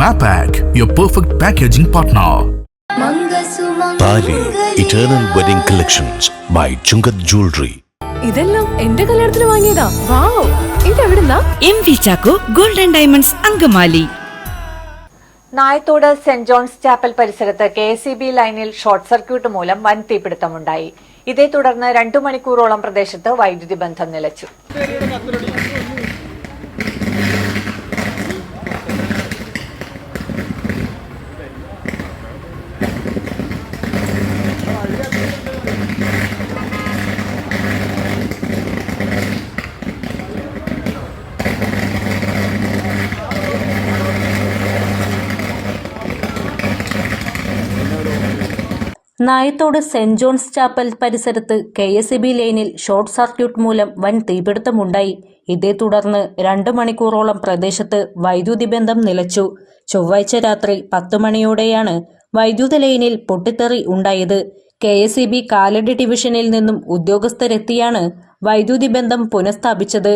Mapak, your perfect packaging partner. Thali eternal wedding collections by Chungath jewellery. ഇതെല്ലാം എന്റെ കല്യാണത്തിന് വാങ്ങിയതാ. വാവ്, ഇതെവിടുന്നാ? MV Chacko golden diamonds Angamaly. Nayathode saint John's chapel പരിസരത്ത് KSEB ലൈനിൽ ഷോർട്ട് സർക്യൂട്ട് മൂലം വൻ തീപിടുത്തമുണ്ടായി. ഇതേ തുടർന്ന് 2 മണിക്കൂറോളം പ്രദേശത്ത് വൈദ്യുതി ബന്ധം നിലച്ചു. നായത്തോട് സെന്റ് ജോൺസ് ചാപ്പൽ പരിസരത്ത് KSEB ലൈനിൽ ഷോർട്ട് സർക്യൂട്ട് മൂലം വൻ തീപിടുത്തമുണ്ടായി. ഇതേ തുടർന്ന് 2 മണിക്കൂറോളം പ്രദേശത്ത് വൈദ്യുതി ബന്ധം നിലച്ചു. ചൊവ്വാഴ്ച രാത്രി 10 മണിയോടെയാണ് വൈദ്യുത ലൈനിൽ പൊട്ടിത്തെറി ഉണ്ടായത്. KSEB കാലടി ഡിവിഷനിൽ നിന്നും ഉദ്യോഗസ്ഥരെത്തിയാണ് വൈദ്യുതി ബന്ധം പുനഃസ്ഥാപിച്ചത്.